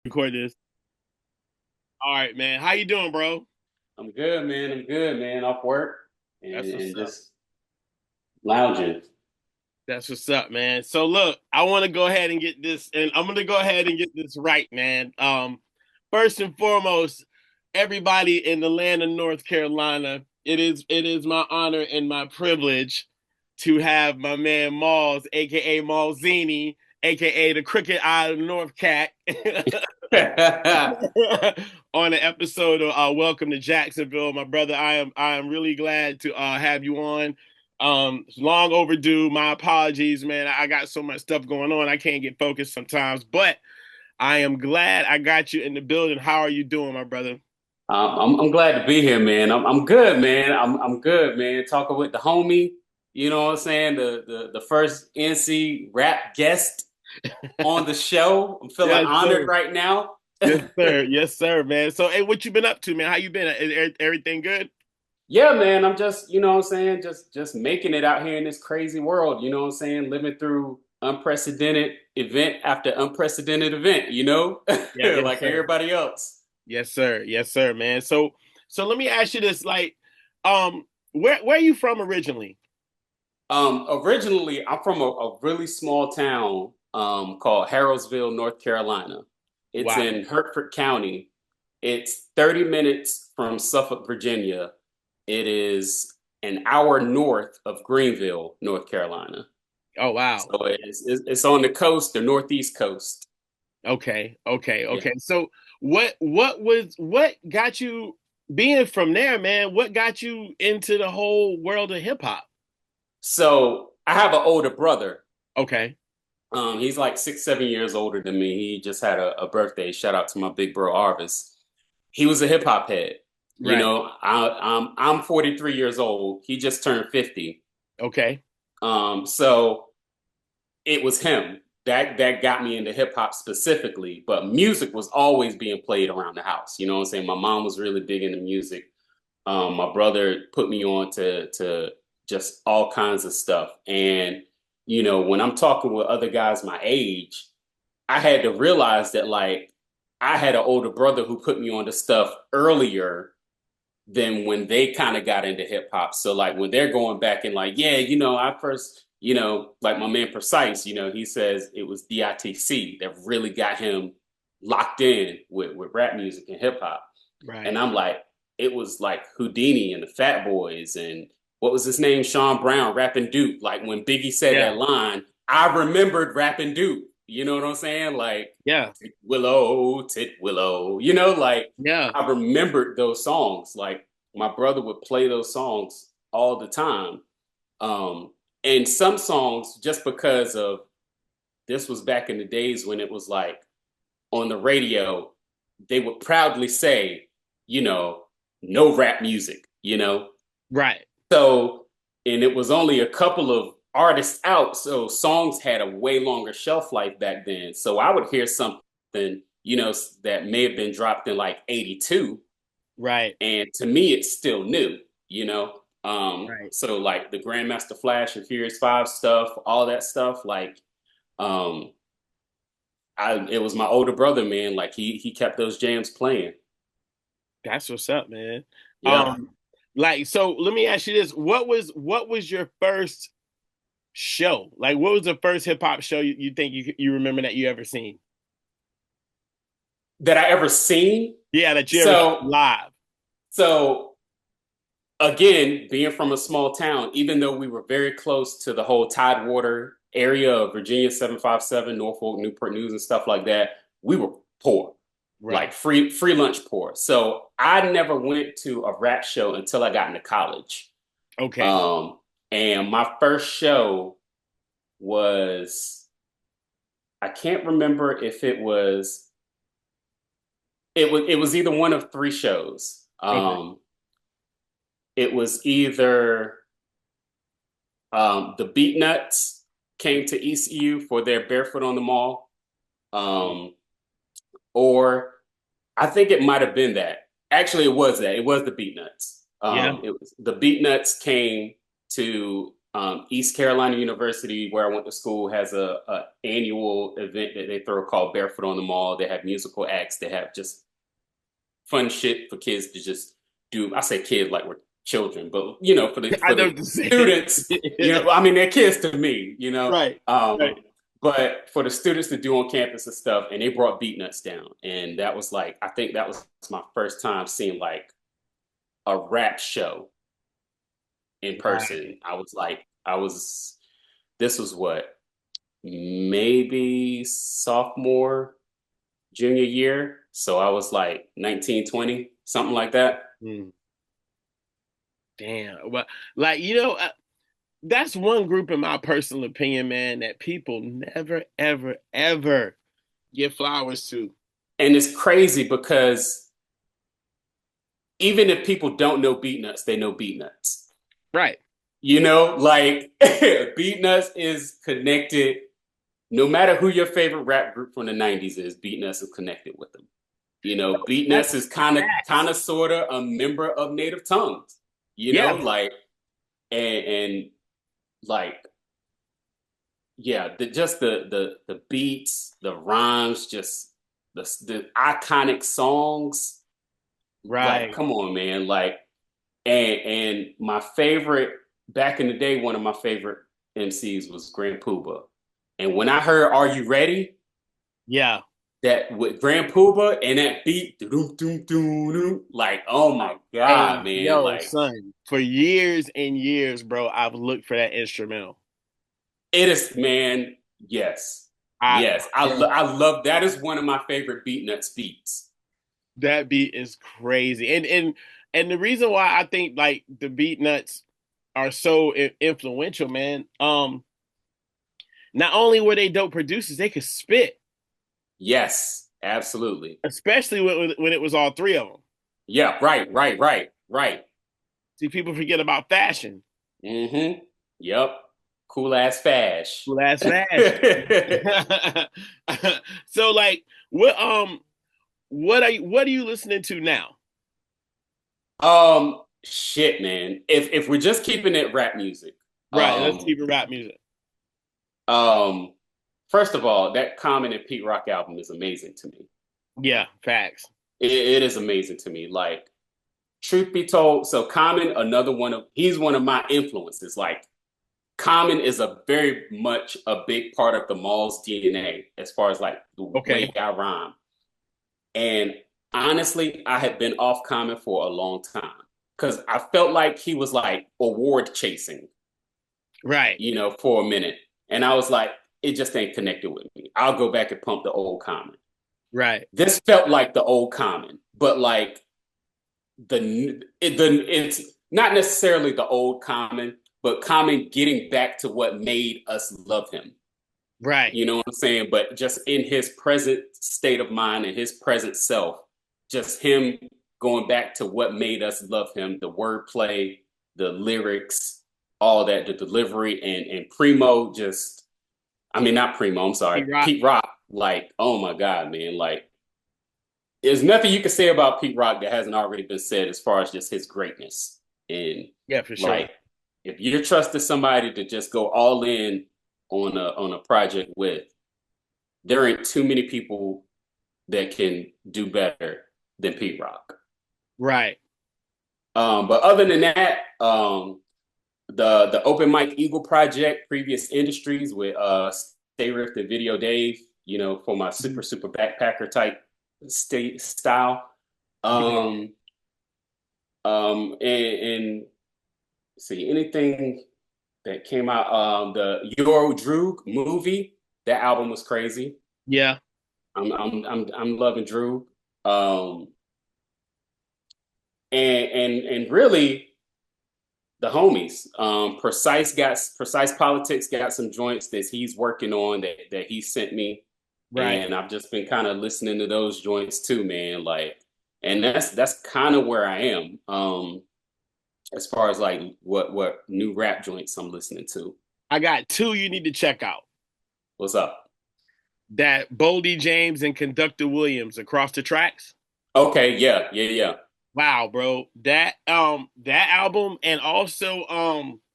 Record this. All right, man. How you doing, bro? I'm good, man. I'm good, man. Off work That's what's and up. just lounging. That's what's up, man. So look, I want to go ahead and get this, and I'm gonna go ahead and get this right, man. First and foremost, everybody in the land of North Carolina, it is my honor and my privilege to have my man Mallz, aka Malzini, aka the Cricket Eye of the North Cat, on an episode of Welcome to Jacksonville, my brother. I am really glad to have you on. It's long overdue. My apologies, man. I got so much stuff going on. I can't get focused sometimes, but I am glad I got you in the building. How are you doing, my brother? I'm glad to be here, man. I'm good, man. I'm good, man. Talking with the homie, you know what I'm saying? The first NC rap guest on the show. I'm feeling Yes, honored sir. right now. Yes, sir. Yes, sir, man. So, hey, what you been up to, man? How you been? Everything good? Yeah, man. I'm just, you know what I'm saying, just making it out here in this crazy world, you know what I'm saying? Living through unprecedented event after unprecedented event, you know? Yeah, yes, Like sir. everybody else. Yes, sir. Yes, sir, man. So let me ask you this: where are you from originally? Originally, I'm from a really small town called Harrowsville, North Carolina. It's Wow. in Hertford County. It's 30 minutes from Suffolk, Virginia. It is an hour north of Greenville, North Carolina. Oh, wow. So it's on the coast, the northeast coast. Okay, okay, Yeah. okay. So what got you being from there, man? What got you into the whole world of hip hop? So I have an older brother. Okay, He's like 6, 7 years older than me. He just had a birthday. Shout out to my big bro Arvis. He was a hip hop head. You right. know, I'm 43 years old. He just turned 50. Okay, So it was him that got me into hip hop specifically. But music was always being played around the house. You know what I'm saying? My mom was really big into music. My brother put me on to just all kinds of stuff. And you know, when I'm talking with other guys my age, I had to realize that like I had an older brother who put me on to stuff earlier than when they kind of got into hip hop. So like when they're going back and like, yeah, you know, I first, you know, like my man Precise, you know, he says it was DITC that really got him locked in with rap music and hip hop. And right. I'm like, it was like Houdini and the Fat Boys and what was his name? Sean Brown rapping Duke. Like when Biggie said Yeah, that line, I remembered rapping Duke. You know what I'm saying? Like yeah, Tit Willow. You know, like yeah. I remembered those songs. Like my brother would play those songs all the time. Um, and some songs, just because of this was back in the days when it was like on the radio, they would proudly say, you know, no rap music, you know? Right. So, and it was only a couple of artists out. So songs had a way longer shelf life back then. So I would hear something, you know, that may have been dropped in like 82. Right. And to me, it's still new, you know? Right. So like the Grandmaster Flash and Furious Five stuff, all that stuff, like, um, it was my older brother, man. Like he kept those jams playing. That's what's up, man. Yeah. Um, so let me ask you this. What was your first show? Like what was the first hip hop show you think you remember that you ever seen? That I ever seen. Yeah, that you ever seen So live. so again, being from a small town, even though we were very close to the whole Tidewater area of Virginia 757, Norfolk, Newport News, and stuff like that, we were poor, like Right. free lunch poor. So I never went to a rap show until I got into college. Okay. Um, and my first show was I can't remember if it was either one of three shows. Okay. It was either the Beatnuts came to ECU for their Barefoot on the Mall, um, or I think it might have been that. Actually, it was that. It was the Beatnuts. Yeah. It was the Beatnuts came to East Carolina University, where I went to school, has a annual event that they throw called Barefoot on the Mall. They have musical acts. They have just fun shit for kids to just do. I say kids like we're children, but you know, for the I for know the what you're saying. students, you know, I mean, they're kids to me, you know. Right. Right. But for the students to do on campus and stuff, and they brought Beat Nuts down, and that was like, I think that was my first time seeing like a rap show in Right. person. This was what, maybe sophomore, junior year. So I was like 19, 20, something like that. Mm, damn. Well, like, that's one group, in my personal opinion, man, that people never, ever, ever give flowers to. And it's crazy because even if people don't know Beat Nuts, they know Beat Nuts. Right. You know, like Beat Nuts is connected. No matter who your favorite rap group from the '90s is, Beat Nuts is connected with them. You know, Beat That's Nuts is kind facts. of, sort of a member of Native Tongues. You know, Yeah. like and like yeah, just the beats, the rhymes, just the iconic songs. Like, Right. come on, man! Like, and my favorite back in the day, one of my favorite MCs was Grand Puba. And when I heard "Are You Ready," Yeah. that with Grand Puba and that beat, doo doo doo doo, like, oh my god, Hey, man! yo, Like, son, for years and years, bro, I've looked for that instrumental. it is, man. Yes, I yes, I love that. Is one of my favorite Beat Nuts beats. That beat is crazy. And the reason why I think like the beat nuts are so influential, man. Not only were they dope producers, they could spit, Yes, absolutely. especially when it was all three of them. Yeah, right, right, right, right. See, people forget about fashion. Mm-hmm. Yep. Cool ass fash. Last fashion. So like what are you listening to now? Shit, man. If we're just keeping it rap music, Right, let's um, keep it rap music. um, first of all, that Common and Pete Rock album is amazing to me. Yeah, facts. It is amazing to me. Like, truth be told, so Common, he's one of my influences. Like, Common is a very much a big part of the Mallz DNA as far as like the way Okay. I rhyme. And honestly, I had been off Common for a long time because I felt like he was like award chasing, Right. you know, for a minute. And I was like, it just ain't connected with me. I'll go back and pump the old Common. Right. This felt like the old Common, but like it's not necessarily the old Common, but Common getting back to what made us love him. Right. You know what I'm saying? But just in his present state of mind and his present self, just him going back to what made us love him, the wordplay, the lyrics, all that, the delivery, and Primo just, I mean, not Primo, I'm sorry, P-Rock. Pete Rock, like, oh my God, man, like, there's nothing you can say about Pete Rock that hasn't already been said as far as just his greatness. And Yeah, for sure. like, if you're trusting somebody to just go all in on a project with, there ain't too many people that can do better than Pete Rock. Right. But other than that, the Open Mike Eagle Project, Previous Industries with Stay Rift and Video Dave, you know, for my super backpacker type state style. Yeah. Um, and see anything that came out. The Euro Droog movie, that album was crazy. Yeah. I'm loving Drew. Um, and really the homies. Precise Politics got some joints that he's working on that he sent me, Right. and I've just been kind of listening to those joints too, man. Like, and that's kind of where I am. As far as like what new rap joints I'm listening to. I got two you need to check out. What's up? That Boldy James and Conductor Williams, Across the Tracks. Okay, yeah. Wow, bro. That album, and also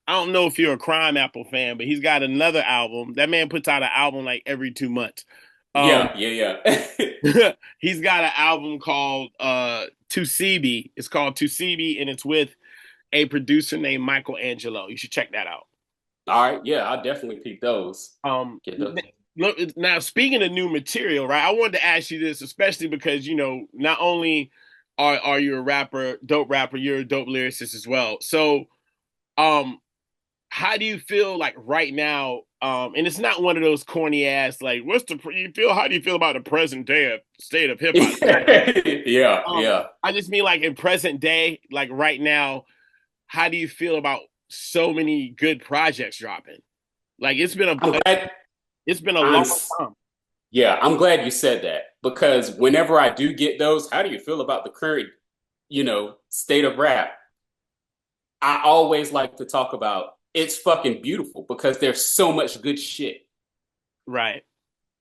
I don't know if you're a Crime Apple fan, but he's got another album. That man puts out an album like every 2 months. Um, Yeah, yeah, yeah. he's got an album called To CB. It's called To CB, and it's with a producer named Michael Angelo. You should check that out. All right, yeah, I'll definitely peep those. Get those. Look, now speaking of new material, right? I wanted to ask you this, especially because not only are you a rapper, dope rapper, you're a dope lyricist as well. So, um, how do you feel like right now? And it's not one of those corny ass like, how do you feel about the present day of state of hip hop? Yeah, yeah. I just mean like in present day, like right now, how do you feel about so many good projects dropping? Like I'm glad. it's been a I'm long time. Yeah, I'm glad you said that because whenever I do get those, how do you feel about the current, state of rap? I always like to talk about it's fucking beautiful because there's so much good shit. Right.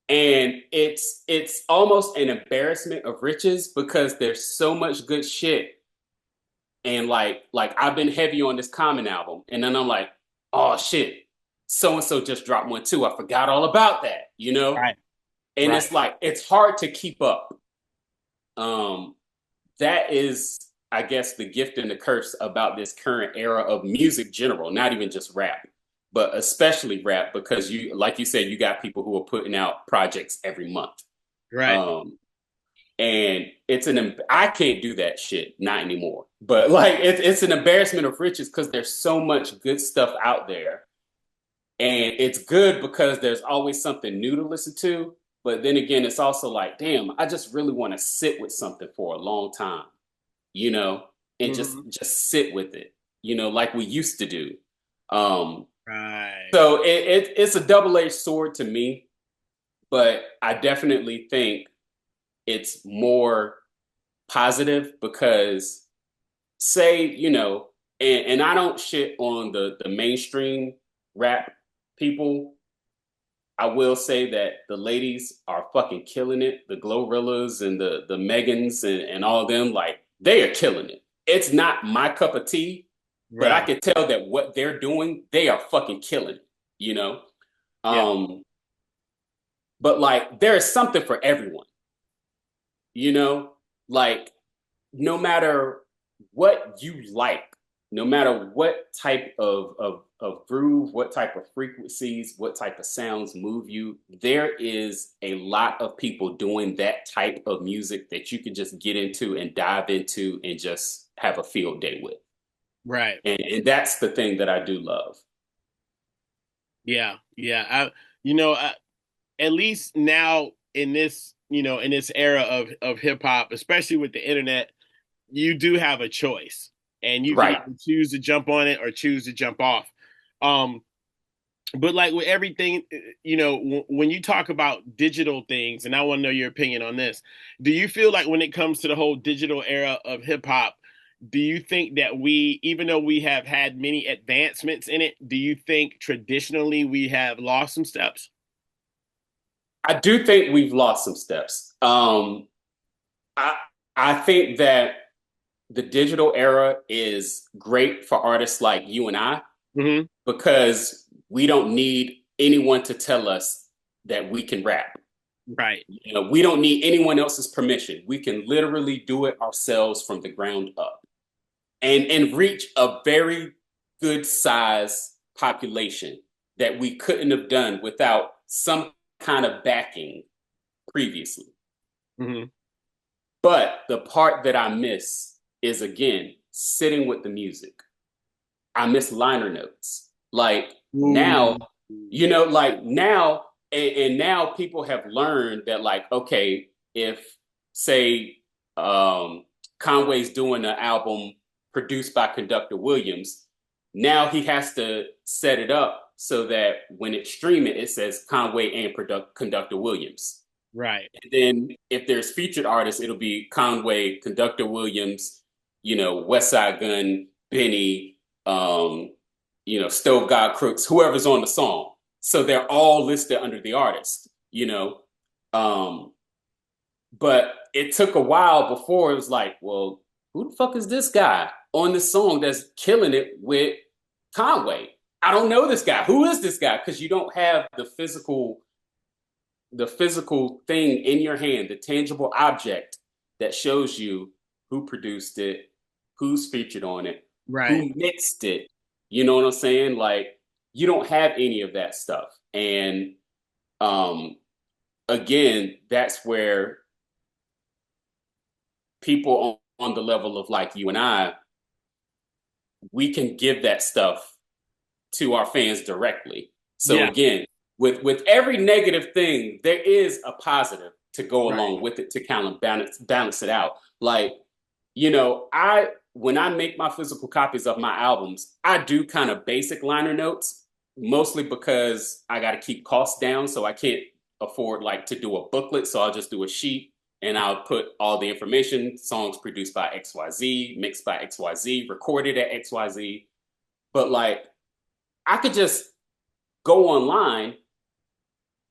And it's almost an embarrassment of riches because there's so much good shit. And like I've been heavy on this Common album, and then I'm like, oh shit, so and so just dropped one too. I forgot all about that, Right. And Right. it's like it's hard to keep up. Um, that is, I guess, the gift and the curse about this current era of music general, not even just rap, but especially rap, because like you said, you got people who are putting out projects every month. Right. Um, and I can't do that shit, not anymore. But like it's an embarrassment of riches because there's so much good stuff out there. And it's good because there's always something new to listen to. But then again, it's also like, damn, I just really want to sit with something for a long time, and just Mhm. just sit with it, like we used to do. Um, Right. so it's a double-edged sword to me, but I definitely think it's more positive because say, and I don't shit on the mainstream rap people. I will say that the ladies are fucking killing it. The Glorillas and the Megans and all of them, like they are killing it. It's not my cup of tea, but I Right. can tell that what they're doing, they are fucking killing it, you know? Yeah. Um, but like there is something for everyone, you know? Like no matter what you like, no matter what type of groove, what type of frequencies, what type of sounds move you, there is a lot of people doing that type of music that you can just get into and dive into and just have a field day with. Right. And that's the thing that I do love. Yeah. Yeah. You know, I, at least now in this era of hip hop, especially with the internet, you do have a choice, and you can Right. either choose to jump on it or choose to jump off. Um, but like with everything, when you talk about digital things, and I want to know your opinion on this, do you feel like when it comes to the whole digital era of hip hop, do you think that even though we have had many advancements in it, do you think traditionally we have lost some steps? I do think we've lost some steps. I I think that the digital era is great for artists like you and I Hmm. because we don't need anyone to tell us that we can rap. Right. We don't need anyone else's permission. We can literally do it ourselves from the ground up and reach a very good size population that we couldn't have done without some kind of backing previously. Hmm. But the part that I miss is again sitting with the music. I miss liner notes. Like now, Ooh. and now people have learned that, like, okay, if say Conway's doing an album produced by Conductor Williams, now he has to set it up so that when it's streaming, it says Conway and Conductor Williams. Right. And then if there's featured artists, it'll be Conway, Conductor Williams, West Side Gun, Benny, Stove God Crooks, whoever's on the song. So they're all listed under the artist. Um, but it took a while before it was like, well, who the fuck is this guy on this song that's killing it with Conway? I don't know this guy. Who is this guy? Because you don't have the physical thing in your hand, the tangible object that shows you who produced it, who's featured on it, Right. who mixed it. You know what I'm saying? Like you don't have any of that stuff. And um again, that's where people on the level of like you and I, we can give that stuff to our fans directly. So Yeah. again, with every negative thing, there is a positive to go Right. along with it to kind of balance it out. Like, you know, I when I make my physical copies of my albums, I do kind of basic liner notes, mostly because I got to keep costs down, so I can't afford like to do a booklet, so I'll just do a sheet and I'll put all the information, songs produced by XYZ, mixed by XYZ, recorded at XYZ. But like I could just go online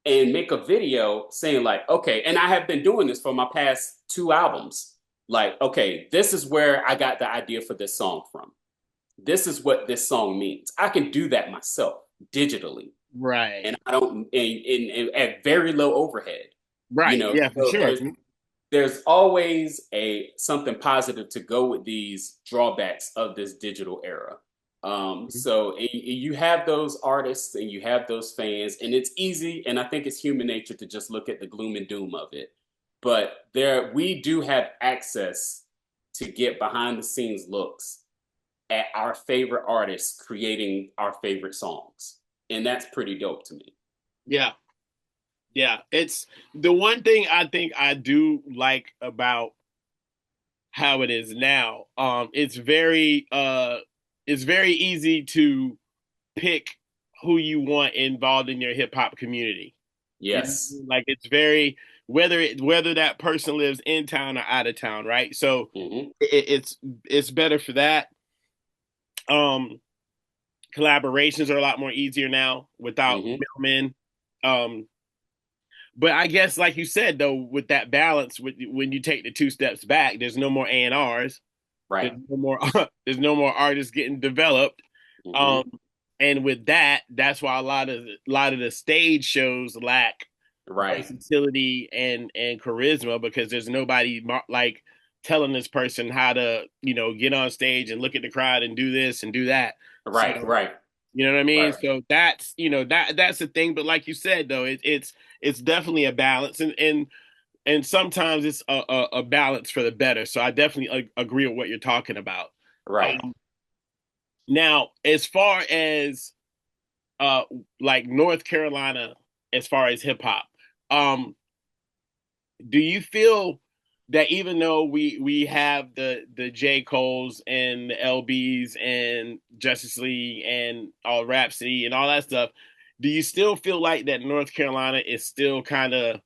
and make a video saying like, okay, and I have been doing this for my past two albums. Like, okay, this is where I got the idea for this song from. This is what this song means. I can do that myself digitally, Right. and I don't, and at very low overhead. You Right. know, Yeah, for so sure. there's always a something positive to go with these drawbacks of this digital era. So you have those artists and you have those fans, and it's easy, and I think it's human nature to just look at the gloom and doom of it. But there, we do have access to get behind the scenes looks at our favorite artists creating our favorite songs, and that's pretty dope to me. Yeah. Yeah. It's the one thing I think I do like about how it is now. It's very easy to pick who you want involved in your hip hop community. You know, Yes. like it's very whether that person lives in town or out of town, right? So Hmm. it's better for that. Um, Collaborations are a lot more easier now without Hmm. middlemen. Um, but I guess, like you said, though, with that balance, when you take the two steps back, there's no more A&Rs. There's Right. no more there's no more artists getting developed. Hmm. Um, and with that, that's why a lot of the stage shows lack Right. versatility and charisma because there's nobody like telling this person how to get on stage and look at the crowd and do this and do that. Right. So Right. you know what I mean? Right. So that's the thing. But like you said, though, it's definitely a balance, and sometimes it's a balance for the better. So I definitely agree with what you're talking about. Right. Um, Now, as far as uh like North Carolina, as far as hip hop, um, do you feel that even though we have the J. Cole's and the LBs and Justice League and all Rhapsody and all that stuff, do you still feel like that North Carolina is still kind of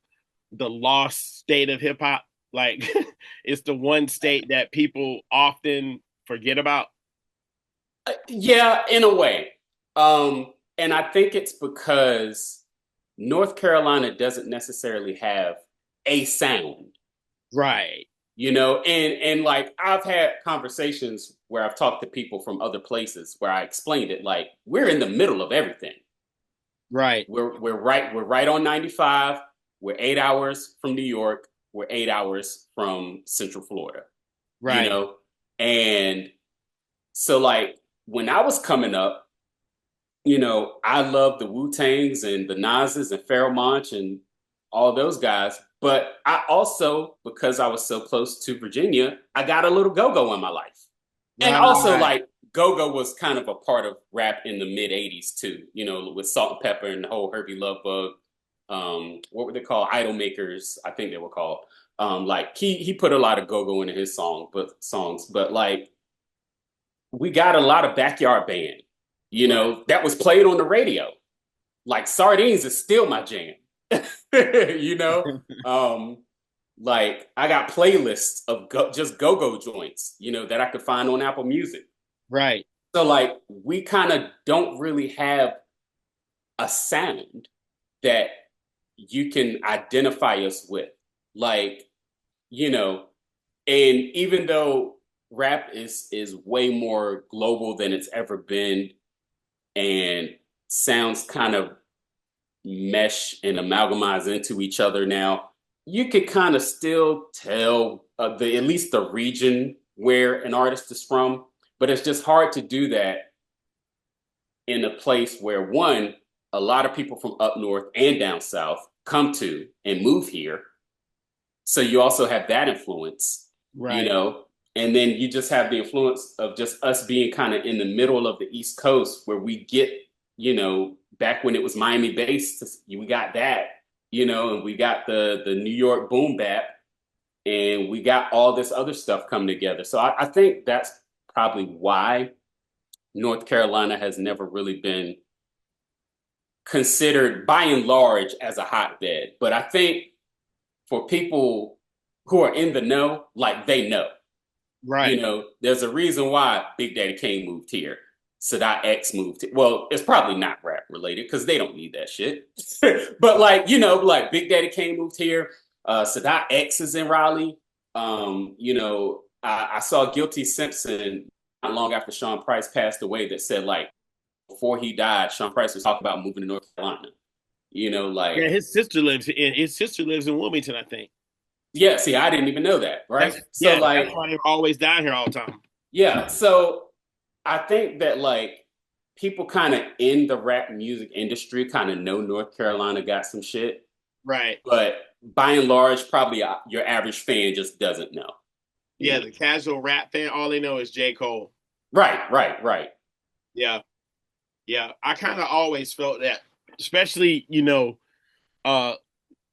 the lost state of hip hop? Like it's the one state that people often forget about. Yeah, in a way. And I think it's because North Carolina doesn't necessarily have a sound, Right, and like I've had conversations where I've talked to people from other places where I explained it like we're in the middle of everything. right, We're right on 95. We're 8 hours from New York. We're 8 hours from Central Florida, you right, know? And so like when I was coming up, I love the Wu Tangs and the Nas's and Pharoah Monch and all those guys. But I also, because I was so close to Virginia, I got a little go-go in my life. And also, right, like, go-go was kind of a part of rap in the mid 80s too, with Salt and Pepper and the whole Herbie Love Bug. What were they called? Idol Makers, I think they were called. Like he put a lot of go-go into his songs, but like we got a lot of backyard band, right. that was played on the radio. Like Sardines is still my jam. you know? Um, like I got playlists of just go-go joints, that I could find on Apple Music. Right. So like we kind of don't really have a sound that you can identify us with. Like, you know, and even though rap is way more global than it's ever been, and sounds kind of mesh and amalgamize into each other now, you could kind of still tell the at least the region where an artist is from, but it's just hard to do that in a place where one, a lot of people from up north and down south come to and move here. So you also have that influence, you Right. know, and then you just have the influence of just us being kind of in the middle of the East Coast where we get, back when it was Miami based, we got that, and we got the New York boom bap, and we got all this other stuff coming together. So I think that's probably why North Carolina has never really been considered by and large as a hotbed. But I think for people who are in the know, like they know. Right. There's a reason why Big Daddy Kane moved here. Sadat X moved here. Well, it's probably not rap related because they don't need that shit. But like Big Daddy Kane moved here. Sadat X is in Raleigh. I saw Guilty Simpson not long after Sean Price passed away that said like before he died, Sean Price was talking about moving to North Carolina. Yeah, his sister lives in Wilmington, I think. Yeah, see, I didn't even know that, That's right? So yeah, like, that's why they're always down here all the time. yeah, so I think that like people kind of in the rap music industry kind of know North Carolina got some shit, Right. but by and large, probably your average fan just doesn't know. Yeah, the casual rap fan, all they know is J. Cole. Right, right, right. Yeah. Yeah. I kind of always felt that, especially, uh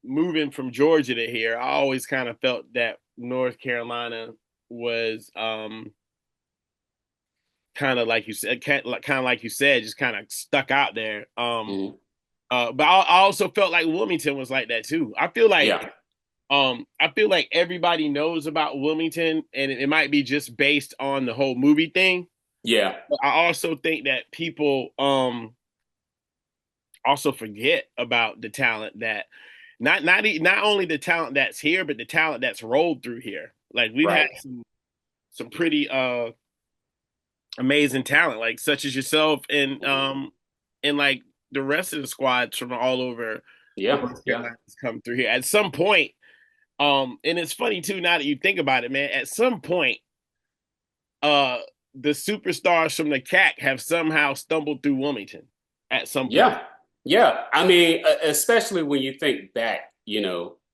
moving from Georgia to here, I always kind of felt that North Carolina was kind of like you said, just kind of stuck out there. Mhm. But I also felt like Wilmington was like that too. Yeah, I feel like everybody knows about Wilmington, and it might be just based on the whole movie thing. yeah, But I also think that people also forget about the talent that not only the talent that's here, but the talent that's rolled through here. Like we've had right. some pretty amazing talent, like such as yourself and like the rest of the squads from all over Yeah, North yeah. Carolina has come through here. At some point, and it's funny too, now that you think about it, man, at some point, uh the superstars from the CAC have somehow stumbled through Wilmington at some point. Yeah, yeah. I mean, especially when you think back,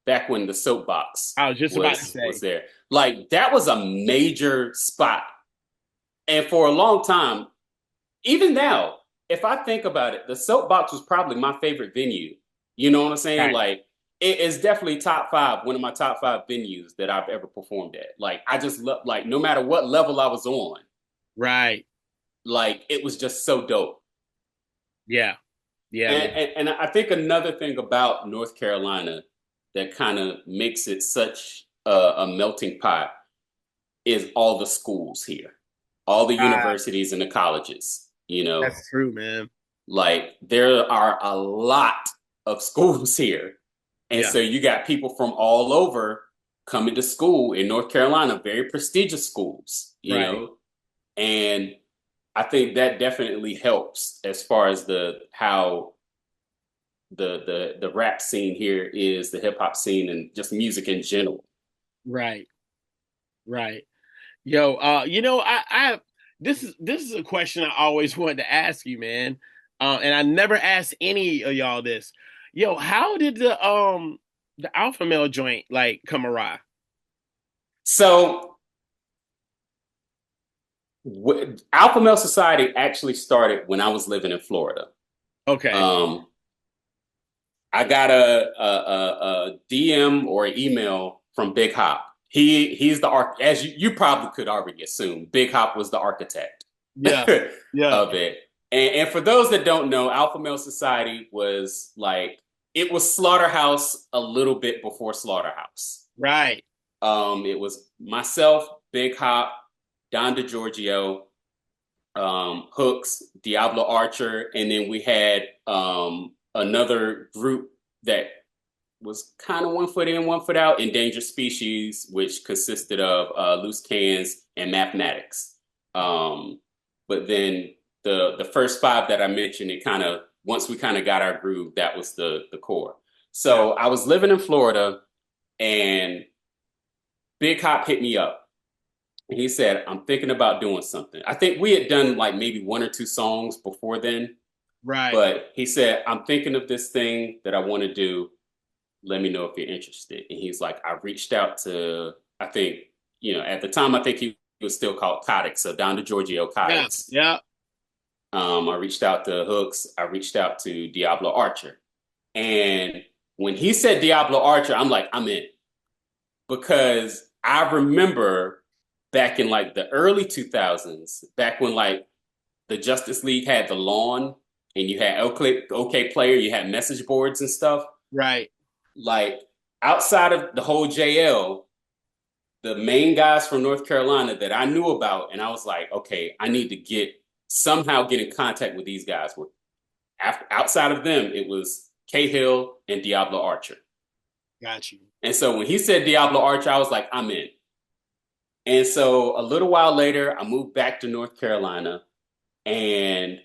back when the soapbox I was just about to was say, there. Like that was a major spot. And for a long time, even now, if I think about it, the soapbox was probably my favorite venue. You know what I'm saying? right, Like it is definitely top five, one of my top five venues that I've ever performed at. Like I just love like no matter what level I was on, right, like it was just so dope. yeah, yeah, And, man. and, and I think another thing about North Carolina that kind of makes it such a melting pot is all the schools here, all the Uh, universities and the colleges. that's true, man. Like there are a lot of schools here. And Yeah, so you got people from all over coming to school in North Carolina, very prestigious schools, right. And I think that definitely helps as far as the how the rap scene here is, the hip hop scene, and just music in general. Right, right. Yo, I this is a question I always wanted to ask you, man. And I never asked any of y'all this. Yo, how did the Alpha Male joint like come awry? So Alpha Male Society actually started when I was living in Florida. Okay, Um, I got a DM or an email from Big Hop. He's the as you probably could already assume. Big Hop was the architect yeah, yeah, of it. And for those that don't know, Alpha Male Society was like it was Slaughterhouse a little bit before Slaughterhouse. right. It was myself, Big Hop, Don DeGiorgio, Hooks, Diablo Archer, and then we had another group that was kind of one foot in, one foot out, Endangered Species, which consisted of Loose Cans and Mathematics. But then the first five that I mentioned, it kind of once we kind of got our groove, that was the core. Yeah. So I was living in Florida, and Big Hop hit me up. And he said, "I'm thinking about doing something." I think we had done like maybe one or two songs before then, Right. but he said, "I'm thinking of this thing that I want to do. Let me know if you're interested." And he's like, I reached out to, I think, at the time, I think he was still called Codex, so Don DeGiorgio Yeah. Codex. Yeah. I reached out to Hooks. I reached out to Diablo Archer. And when he said Diablo Archer, I'm like, I'm in. Because I remember back in like the early 2000s, back when like the Justice League had the lawn and you had OK Player, you had message boards and stuff. Right. Like outside of the whole JL, the main guys from North Carolina that I knew about, and I was like, okay, I need to somehow get in contact with these guys. Outside of them, it was Cahill and Diablo Archer. Got you. And so when he said Diablo Archer, I was like, I'm in. And so a little while later, I moved back to North Carolina, and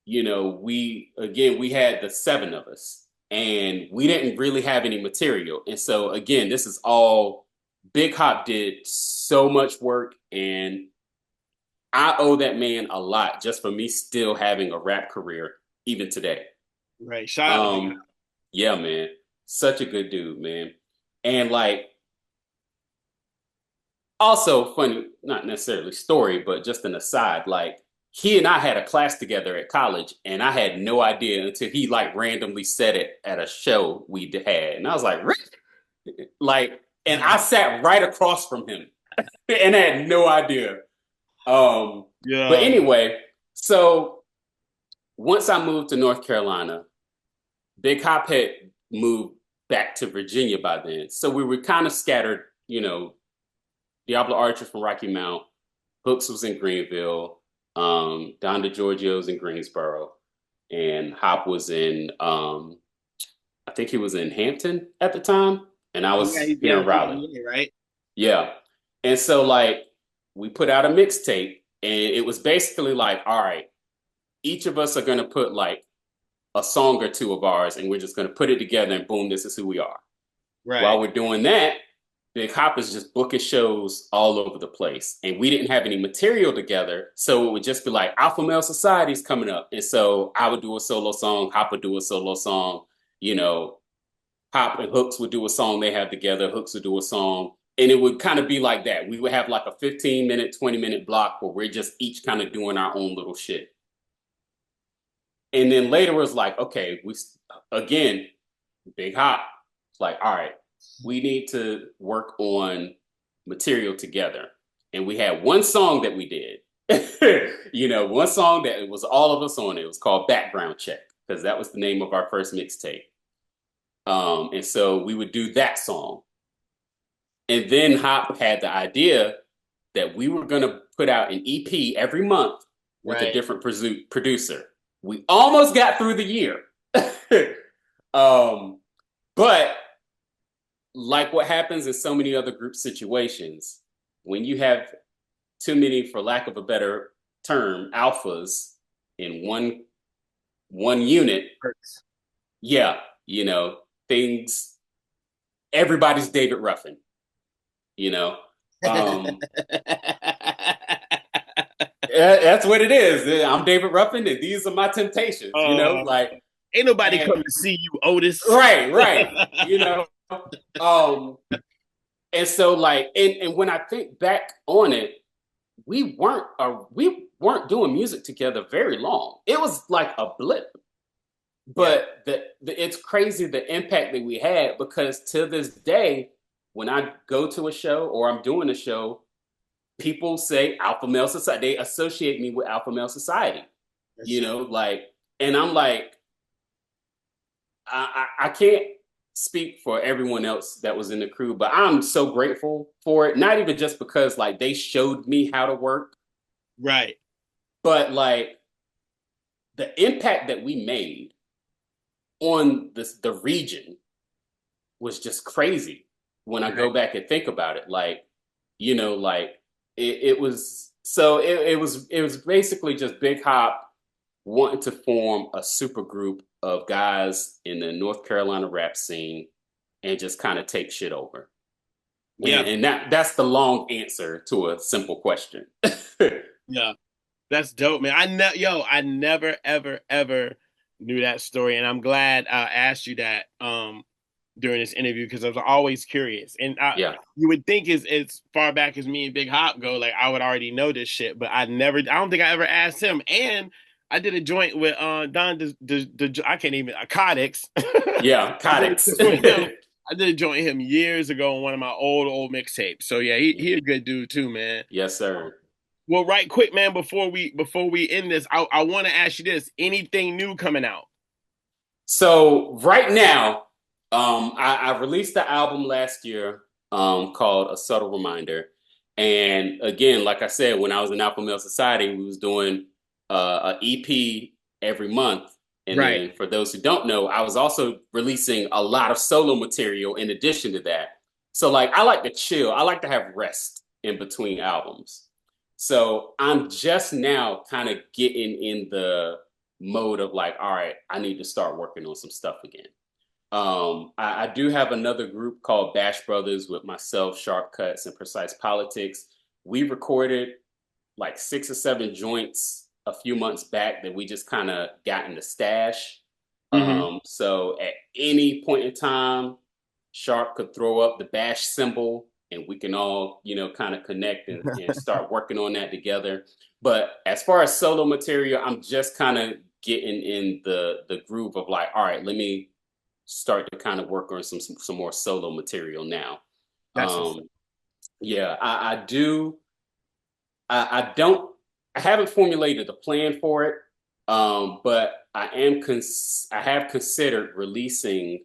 we had the seven of us, and we didn't really have any material. And so again, this is all Big Hop did so much work, and I owe that man a lot just for me still having a rap career even today. Right. Shout out. Yeah, man. Such a good dude, man. And like also funny, not necessarily story, but just an aside, like he and I had a class together at college, and I had no idea until he like randomly said it at a show we had. And I was like, really? Like, and I sat right across from him and I had no idea. But Yeah. anyway, so once I moved to North Carolina, Big Hop had moved back to Virginia by then. So we were kind of scattered, Diablo Archer from Rocky Mount, Hooks was in Greenville, Don DeGiorgio's in Greensboro, and Hop was in, I think he was in Hampton at the time, and I Yeah. was He's here down in in Raleigh. PA, right? Yeah. And so like we put out a mixtape, and it was basically like, all right, each of us are gonna put like a song or two of ours, and we're just gonna put it together, and boom, this is who we are. Right. While we're doing that, Big Hop is just booking shows all over the place. And we didn't have any material together. So it would just be like Alpha Male Society's coming up. And so I would do a solo song, Hop would do a solo song, you know, Hop and Hooks would do a song they have together, Hooks would do a song. And it would kind of be like that. We would have like a 15-minute, 20-minute block where we're just each kind of doing our own little shit. And then later it was like, okay, again, Big Hop. It's like, all right, we need to work on material together. And we had one song that we did, one song that it was all of us on it. It was called Background Check, because that was the name of our first mixtape. And so we would do that song. And then Hop had the idea that we were going to put out an EP every month with a different producer. We almost got through the year. But like what happens in so many other group situations, when you have too many, for lack of a better term, alphas in one unit, yeah, things, everybody's David Ruffin, that's what it is. I'm David Ruffin, and these are my temptations, like ain't nobody come to see you, Otis. Right. And so like, and when I think back on it, we weren't doing music together very long. It was like a blip. But it's crazy the impact that we had, because to this day, when I go to a show or I'm doing a show, people say Alpha Male Society. They associate me with Alpha Male Society. And I'm like, I can't speak for everyone else that was in the crew, but I'm so grateful for it. Not even just because like they showed me how to work. Right. But like the impact that we made on the region was just crazy when I go back and think about it. Like, like it was So it was basically just Big Hop wanting to form a super group of guys in the North Carolina rap scene and just kind of take shit over. Yeah, And that's the long answer to a simple question. yeah. That's dope, man. I never ever ever knew that story, and I'm glad I asked you that during this interview because I was always curious. And Yeah. you would think as far back as me and Big Hop go, like I would already know this shit, but I never. I don't think I ever asked him. And I did a joint with Don. I can't even Codex. Yeah, I did a Codex. joint with him. I did a joint with him years ago on one of my old mixtapes. So yeah, he a good dude too, man. Yes, sir. Well, right quick, man, before we end this, I want to ask you this. Anything new coming out? So right now, I released the album last year, called A Subtle Reminder. And again, like I said, when I was in Alpha Male Society, we was doing an EP every month. And Right. then for those who don't know, I was also releasing a lot of solo material in addition to that. So like I like to chill. I like to have rest in between albums. So I'm just now kind of getting in the mode of like, all right, I need to start working on some stuff again. I do have another group called Bash Brothers with myself, Sharp Cuts, and Precise Politics. We recorded like 6 or 7 joints a few months back that we just kind of got in the stash. Mm-hmm. So at any point in time, Sharp could throw up the bash symbol and we can all, kind of connect and start working on that together. But as far as solo material, I'm just kind of getting in the groove of like, all right, let me start to kind of work on some more solo material now. That's what's Um, yeah, I do. I don't. I haven't formulated a plan for it, but I have considered releasing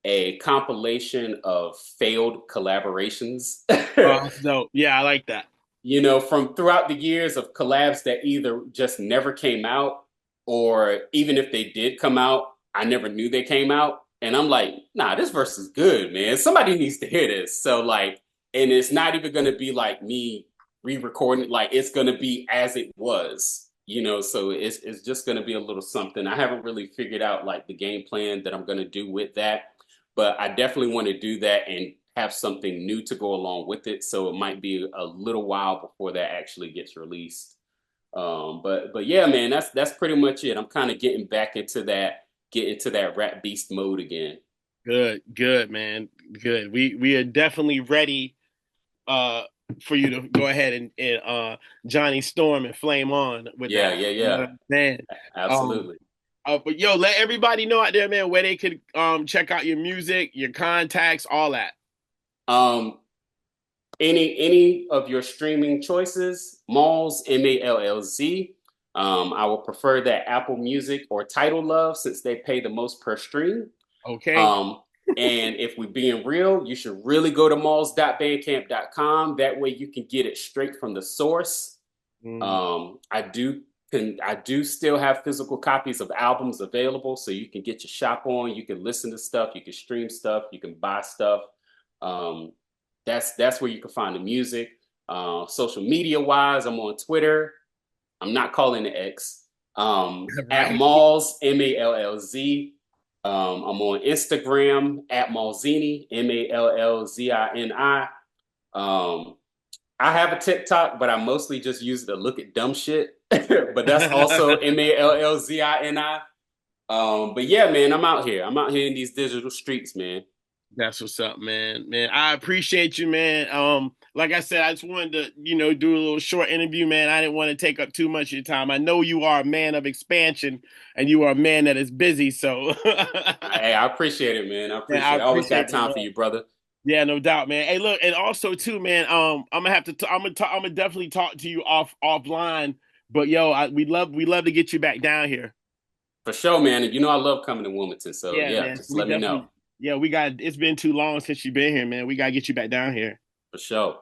a compilation of failed collaborations. that's dope. Yeah, I like that. From throughout the years of collabs that either just never came out, or even if they did come out, I never knew they came out. And I'm like, nah, this verse is good, man. Somebody needs to hear this. So like, and it's not even gonna be like me re-recording it, like it's gonna be as it was, so it's just gonna be a little something. I haven't really figured out like the game plan that I'm gonna do with that, but I definitely want to do that and have something new to go along with it. So it might be a little while before that actually gets released. But yeah, man, that's pretty much it. I'm kind of get into that rap beast mode again. Good, man. Good. We are definitely ready uh for you to go ahead and Johnny Storm and flame on with Yeah, that. yeah, You know yeah. what I'm saying? Um Absolutely. but yo, let everybody know out there, man, where they could check out your music, your contacts, all that. Um, any of your streaming choices, Mallz, Mallz. I would prefer that Apple Music or Tidal Love since they pay the most per stream. Okay. Um, and if we're being real, you should really go to malls.bandcamp.com. That way you can get it straight from the source. Mm, I do still have physical copies of albums available, so you can get your shop on. You can listen to stuff, you can stream stuff, you can buy stuff. Um, that's where you can find the music. Social media wise, I'm on Twitter. I'm not calling it X. At right. Mallz, Mallz. I'm on Instagram at Malzini, Mallzini. Um, I have a TikTok, but I mostly just use it to look at dumb shit. But that's also Mallzini. But yeah, man, I'm out here. I'm out here in these digital streets, man. That's what's up, man. Man, I appreciate you, man. Like I said, I just wanted to, do a little short interview, man. I didn't want to take up too much of your time. I know you are a man of expansion and you are a man that is busy, so Hey, I appreciate it, man. I man, I appreciate it. I always got appreciate it, time man. for you, brother. Yeah, no doubt, man. Hey, look, and also too, man. I'm gonna have to. I'm gonna definitely talk to you offline. But yo, we love to get you back down here. For sure, man. And I love coming to Wilmington. So Yeah, yeah, man. just We let me know. definitely. Yeah, we got. It's been too long since you've been here, man. We gotta get you back down here. For sure.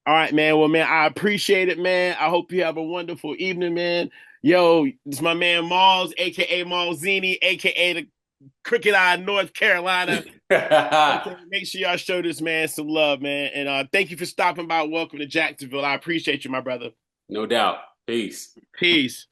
All right, man. Well, man, I appreciate it, man. I hope you have a wonderful evening, man. Yo, it's my man Mallz, aka Malzini, aka the Crooked Eye, North Carolina. Okay, make sure y'all show this man some love, man. And thank you for stopping by. Welcome to Jacksonville. I appreciate you, my brother. No doubt. Peace. Peace.